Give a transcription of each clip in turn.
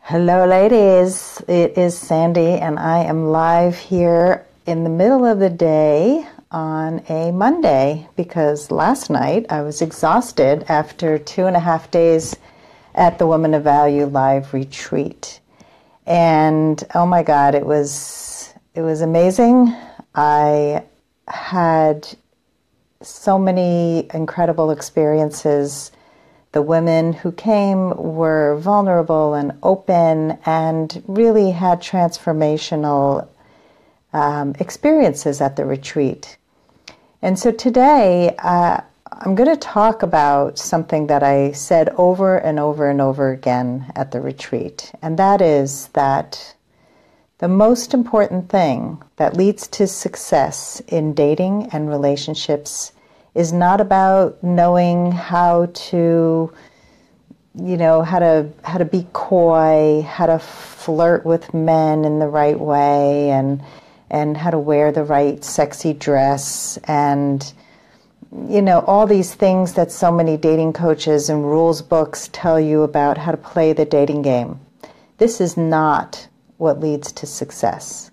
Hello, ladies. It is Sandy, and I am live here in the middle of the day on a Monday because last night I was exhausted after 2.5 days at the Woman of Value live retreat. And oh my God, it was amazing. I had so many incredible experiences. The women who came were vulnerable and open and really had transformational experiences at the retreat. And so today, I'm going to talk about something that I said over and over and over again at the retreat. And that is that the most important thing that leads to success in dating and relationships is not about knowing how to, how to be coy, how to flirt with men in the right way, and how to wear the right sexy dress, and all these things that so many dating coaches and rules books tell you about how to play the dating game. This is not what leads to success.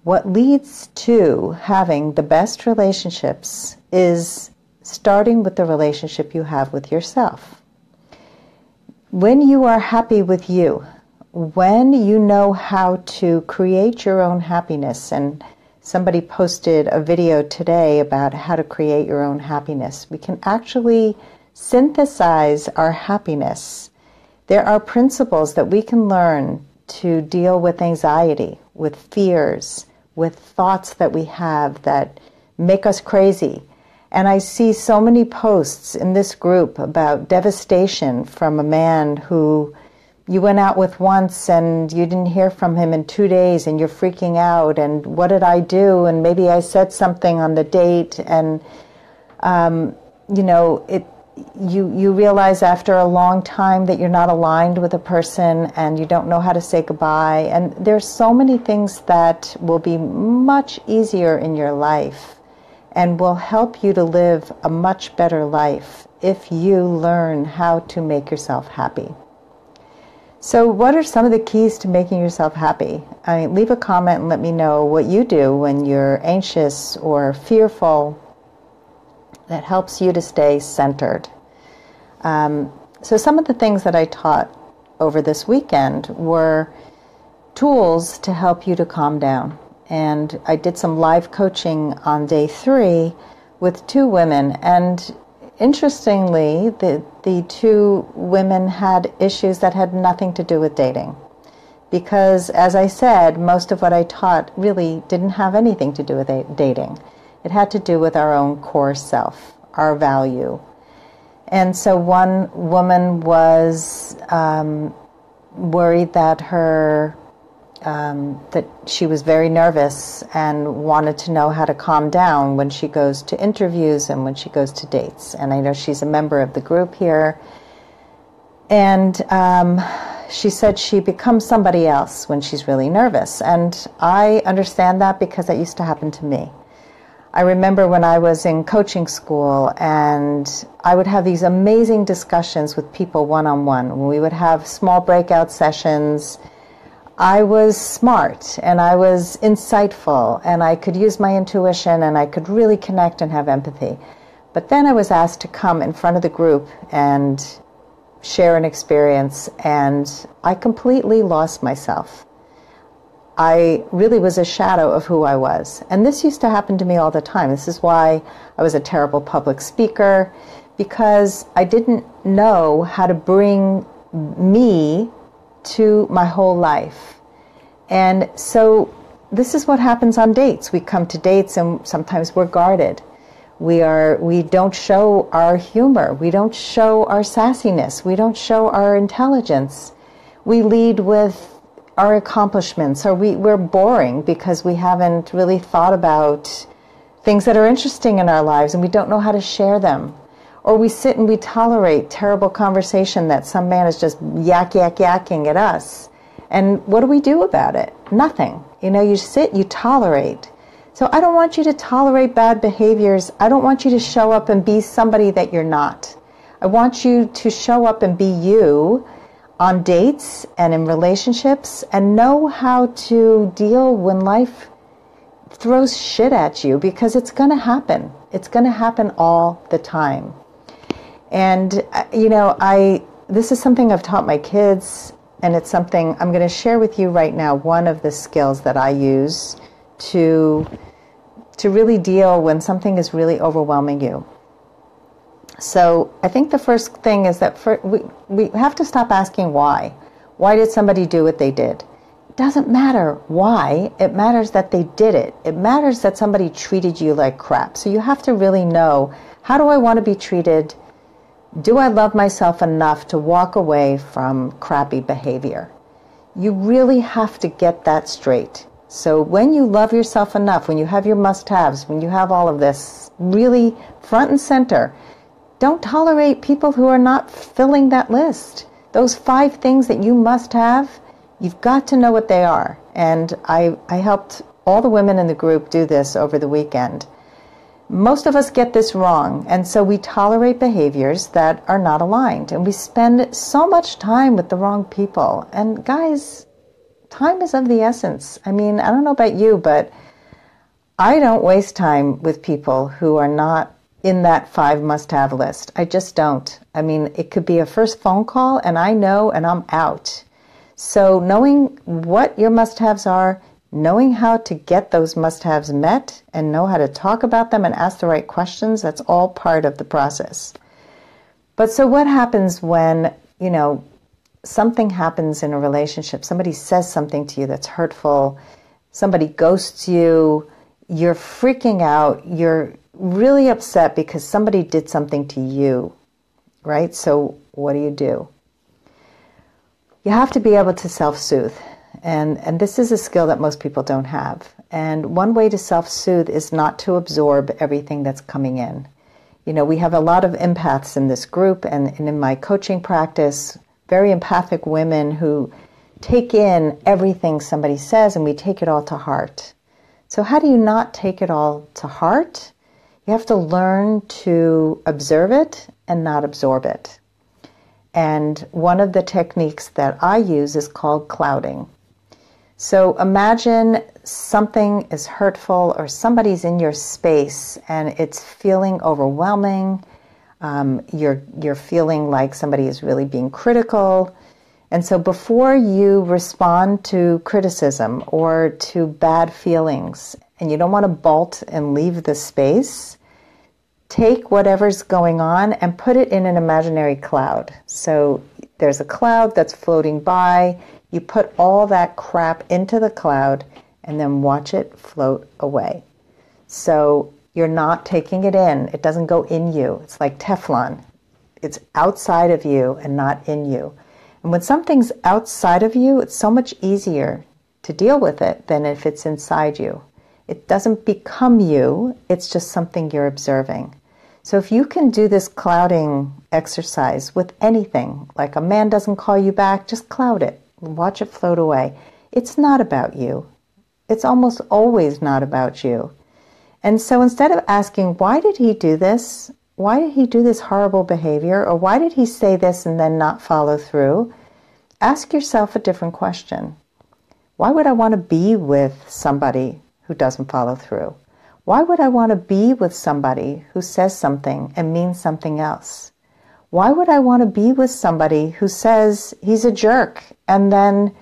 What leads to having the best relationships is starting with the relationship you have with yourself. When you are happy with you, when you know how to create your own happiness, and somebody posted a video today about how to create your own happiness, we can actually synthesize our happiness. There are principles that we can learn to deal with anxiety, with fears, with thoughts that we have that make us crazy. And I see so many posts in this group about devastation from a man who you went out with once and you didn't hear from him in 2 days and you're freaking out, and what did I do? And maybe I said something on the date, and you realize after a long time that you're not aligned with a person and you don't know how to say goodbye. And there's so many things that will be much easier in your life and will help you to live a much better life if you learn how to make yourself happy. So what are some of the keys to making yourself happy? Leave a comment and let me know what you do when you're anxious or fearful that helps you to stay centered. So some of the things that I taught over this weekend were tools to help you to calm down. And I did some live coaching on day 3 with 2 women. And interestingly, the 2 women had issues that had nothing to do with dating. Because, as I said, most of what I taught really didn't have anything to do with dating. It had to do with our own core self, our value. And so one woman was worried that that she was very nervous and wanted to know how to calm down when she goes to interviews and when she goes to dates. And I know she's a member of the group here. And she said she becomes somebody else when she's really nervous. And I understand that because that used to happen to me. I remember when I was in coaching school and I would have these amazing discussions with people one-on-one. When we would have small breakout sessions, I was smart and I was insightful and I could use my intuition and I could really connect and have empathy. But then I was asked to come in front of the group and share an experience, and I completely lost myself. I really was a shadow of who I was. And this used to happen to me all the time. This is why I was a terrible public speaker, because I didn't know how to bring me to my whole life. And so this is what happens on dates. We come to dates and sometimes we're guarded. We don't show our humor. We don't show our sassiness. We don't show our intelligence. We lead with our accomplishments, or we're boring because we haven't really thought about things that are interesting in our lives and we don't know how to share them. Or we sit and we tolerate terrible conversation that some man is just yakking at us. And what do we do about it? Nothing. You sit, you tolerate. So I don't want you to tolerate bad behaviors. I don't want you to show up and be somebody that you're not. I want you to show up and be you on dates and in relationships, and know how to deal when life throws shit at you, because it's going to happen. It's going to happen all the time. And, this is something I've taught my kids, and it's something I'm going to share with you right now, one of the skills that I use to really deal when something is really overwhelming you. So I think the first thing is that we have to stop asking why. Why did somebody do what they did? It doesn't matter why. It matters that they did it. It matters that somebody treated you like crap. So you have to really know, how do I want to be treated? Do I love myself enough to walk away from crappy behavior? You really have to get that straight. So when you love yourself enough, when you have your must-haves, when you have all of this really front and center, don't tolerate people who are not filling that list. Those 5 things that you must have, you've got to know what they are. And I helped all the women in the group do this over the weekend. Most of us get this wrong, and so we tolerate behaviors that are not aligned, and we spend so much time with the wrong people. And guys, time is of the essence. I mean, I don't know about you, but I don't waste time with people who are not in that 5 must-have list. I just don't. I mean, it could be a first phone call, and I know, and I'm out. So knowing what your must-haves are, knowing how to get those must-haves met, and know how to talk about them and ask the right questions, that's all part of the process. But so what happens when, something happens in a relationship? Somebody says something to you that's hurtful, somebody ghosts you, you're freaking out, you're really upset because somebody did something to you, right? So what do? You have to be able to self-soothe. And this is a skill that most people don't have. And one way to self-soothe is not to absorb everything that's coming in. We have a lot of empaths in this group, and in my coaching practice, very empathic women who take in everything somebody says, and we take it all to heart. So how do you not take it all to heart? You have to learn to observe it and not absorb it. And one of the techniques that I use is called clouding. So imagine something is hurtful, or somebody's in your space and it's feeling overwhelming. You're feeling like somebody is really being critical. And so before you respond to criticism or to bad feelings, and you don't want to bolt and leave the space, take whatever's going on and put it in an imaginary cloud. So there's a cloud that's floating by. You put all that crap into the cloud and then watch it float away. So you're not taking it in. It doesn't go in you. It's like Teflon. It's outside of you and not in you. And when something's outside of you, it's so much easier to deal with it than if it's inside you. It doesn't become you. It's just something you're observing. So if you can do this clouding exercise with anything, like a man doesn't call you back, just cloud it. Watch it float away. It's not about you. It's almost always not about you. And so instead of asking, why did he do this? Why did he do this horrible behavior? Or why did he say this and then not follow through? Ask yourself a different question. Why would I want to be with somebody who doesn't follow through? Why would I want to be with somebody who says something and means something else? Why would I want to be with somebody who says he's a jerk and then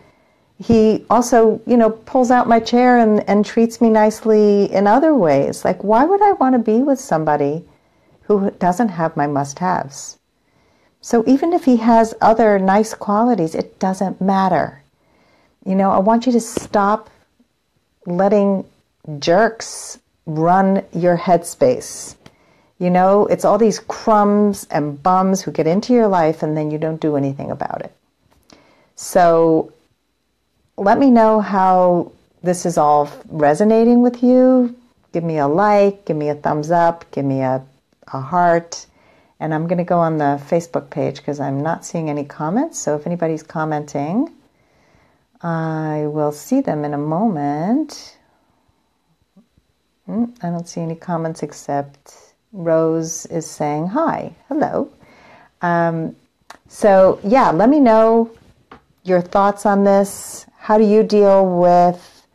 he also, pulls out my chair and treats me nicely in other ways? Like, why would I want to be with somebody who doesn't have my must-haves? So even if he has other nice qualities, it doesn't matter. I want you to stop letting jerks run your headspace. It's all these crumbs and bums who get into your life and then you don't do anything about it. So let me know how this is all resonating with you. Give me a like, give me a thumbs up, give me a heart. And I'm going to go on the Facebook page because I'm not seeing any comments. So if anybody's commenting, I will see them in a moment. I don't see any comments except Rose is saying hi. Hello. So yeah, let me know your thoughts on this. How do you deal with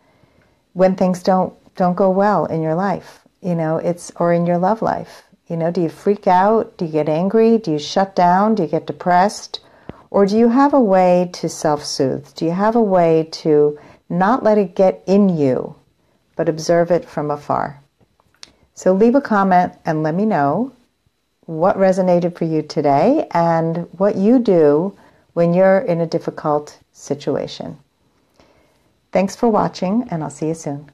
when things don't go well in your life? Or in your love life. Do you freak out? Do you get angry? Do you shut down? Do you get depressed? Or do you have a way to self-soothe? Do you have a way to not let it get in you, but observe it from afar? So leave a comment and let me know what resonated for you today and what you do when you're in a difficult situation. Thanks for watching, and I'll see you soon.